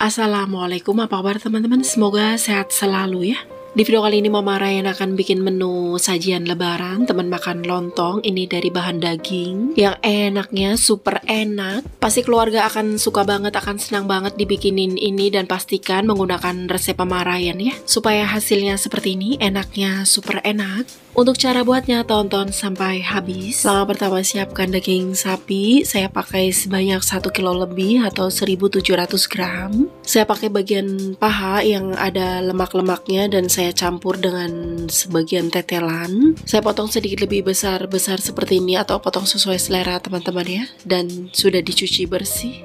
Assalamualaikum, apa kabar teman-teman? Semoga sehat selalu ya. Di video kali ini Mama Ryan akan bikin menu sajian lebaran. Teman makan lontong, ini dari bahan daging yang enaknya super enak. Pasti keluarga akan suka banget, akan senang banget dibikinin ini. Dan pastikan menggunakan resep Mama Ryan ya, supaya hasilnya seperti ini, enaknya super enak. Untuk cara buatnya tonton sampai habis. Langkah pertama, siapkan daging sapi. Saya pakai sebanyak 1 kilo lebih atau 1700 gram. Saya pakai bagian paha yang ada lemak-lemaknya dan saya campur dengan sebagian tetelan. Saya potong sedikit lebih besar seperti ini atau potong sesuai selera teman-teman ya. Dan sudah dicuci bersih.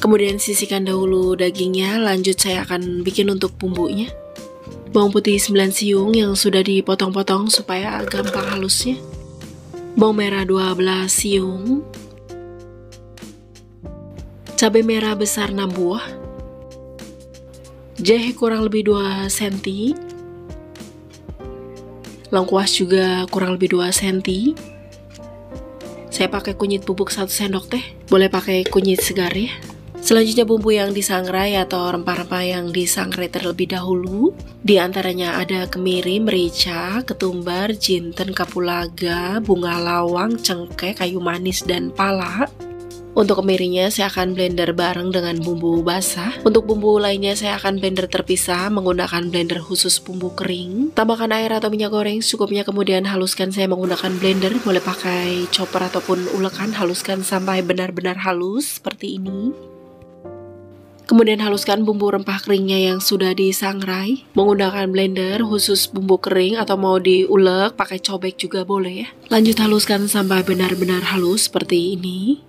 Kemudian sisihkan dahulu dagingnya, lanjut saya akan bikin untuk bumbunya. Bawang putih 9 siung yang sudah dipotong-potong supaya gampang halusnya. Bawang merah 12 siung. Cabai merah besar 6 buah. Jahe kurang lebih 2 cm. Lengkuas juga kurang lebih 2 cm. Saya pakai kunyit bubuk 1 sendok teh. Boleh pakai kunyit segar ya. Selanjutnya bumbu yang disangrai atau rempah-rempah yang disangrai terlebih dahulu. Di antaranya ada kemiri, merica, ketumbar, jinten, kapulaga, bunga lawang, cengkeh, kayu manis, dan pala. Untuk kemirinya saya akan blender bareng dengan bumbu basah. Untuk bumbu lainnya saya akan blender terpisah menggunakan blender khusus bumbu kering. Tambahkan air atau minyak goreng secukupnya, kemudian haluskan saya menggunakan blender. Boleh pakai chopper ataupun ulekan, haluskan sampai benar-benar halus seperti ini. Kemudian haluskan bumbu rempah keringnya yang sudah disangrai menggunakan blender khusus bumbu kering atau mau diulek pakai cobek juga boleh ya. Lanjut haluskan sampai benar-benar halus seperti ini.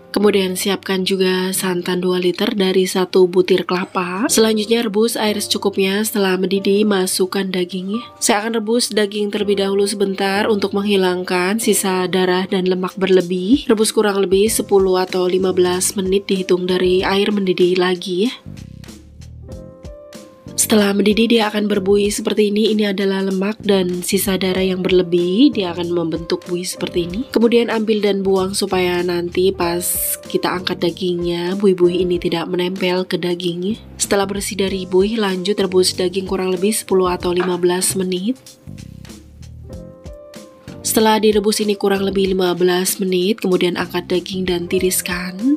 Kemudian siapkan juga santan 2 liter dari 1 butir kelapa. Selanjutnya rebus air secukupnya. Setelah mendidih, masukkan dagingnya. Saya akan rebus daging terlebih dahulu sebentar untuk menghilangkan sisa darah dan lemak berlebih. Rebus kurang lebih 10 atau 15 menit dihitung dari air mendidih lagi ya. Setelah mendidih dia akan berbuih seperti ini. Ini adalah lemak dan sisa darah yang berlebih. Dia akan membentuk buih seperti ini. Kemudian ambil dan buang supaya nanti pas kita angkat dagingnya, buih-buih ini tidak menempel ke dagingnya. Setelah bersih dari buih, lanjut rebus daging kurang lebih 10 atau 15 menit. Setelah direbus ini kurang lebih 15 menit, kemudian angkat daging dan tiriskan.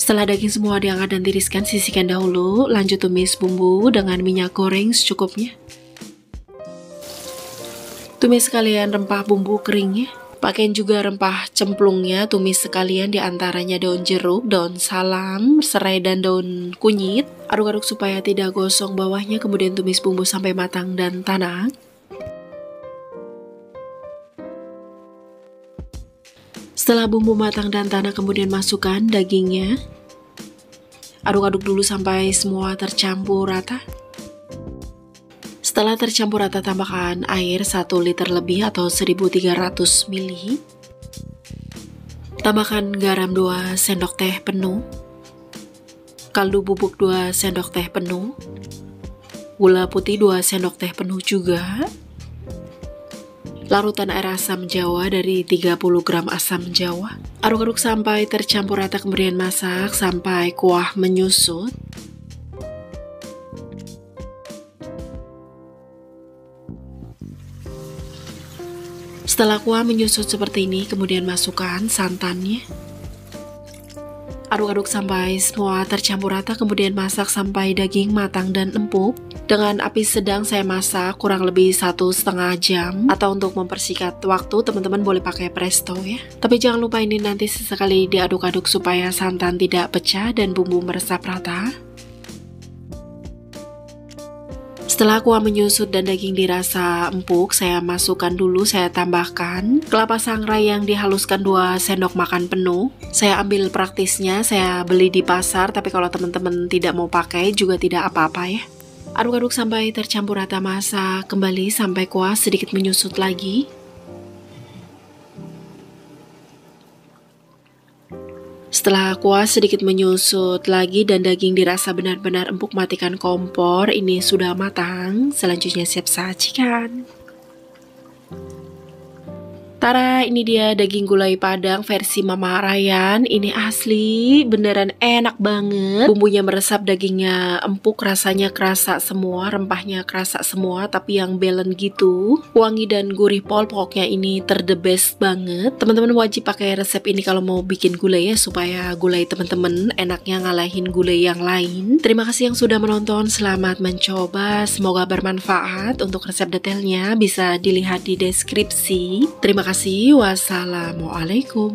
Setelah daging semua diangkat dan tiriskan, sisihkan dahulu. Lanjut tumis bumbu dengan minyak goreng secukupnya. Tumis sekalian rempah bumbu keringnya. Pakaiin juga rempah cemplungnya, tumis sekalian, diantaranya daun jeruk, daun salam, serai, dan daun kunyit. Aduk-aduk supaya tidak gosong bawahnya, kemudian tumis bumbu sampai matang dan tanak. Setelah bumbu matang dan tanak, kemudian masukkan dagingnya. Aduk-aduk dulu sampai semua tercampur rata. Setelah tercampur rata, tambahkan air 1 liter lebih atau 1300 ml. Tambahkan garam 2 sendok teh penuh. Kaldu bubuk 2 sendok teh penuh. Gula putih 2 sendok teh penuh juga. Larutan air asam jawa dari 30 gram asam jawa. Aduk-aduk sampai tercampur rata, kemudian masak sampai kuah menyusut. Setelah kuah menyusut seperti ini, kemudian masukkan santannya. Aduk-aduk sampai semua tercampur rata, kemudian masak sampai daging matang dan empuk. Dengan api sedang saya masak kurang lebih 1,5 jam. Atau untuk mempersingkat waktu, teman-teman boleh pakai presto ya. Tapi jangan lupa ini nanti sesekali diaduk-aduk supaya santan tidak pecah dan bumbu meresap rata. Setelah kuah menyusut dan daging dirasa empuk, saya masukkan dulu, saya tambahkan kelapa sangrai yang dihaluskan 2 sendok makan penuh. Saya ambil praktisnya, saya beli di pasar, tapi kalau teman-teman tidak mau pakai juga tidak apa-apa ya. Aduk-aduk sampai tercampur rata, masak kembali sampai kuah sedikit menyusut lagi. Setelah kuah sedikit menyusut lagi dan daging dirasa benar-benar empuk, matikan kompor. Ini sudah matang. Selanjutnya siap sajikan. Tara, ini dia daging gulai Padang versi Mama Ryan. Ini asli, beneran enak banget. Bumbunya meresap, dagingnya empuk, rasanya kerasa semua, rempahnya kerasa semua, tapi yang balance gitu. Wangi dan gurih pol, pokoknya ini the best banget. Teman-teman wajib pakai resep ini kalau mau bikin gulai ya, supaya gulai teman-teman enaknya ngalahin gulai yang lain. Terima kasih yang sudah menonton, selamat mencoba. Semoga bermanfaat. Untuk resep detailnya bisa dilihat di deskripsi. Terima kasih. Wassalamualaikum.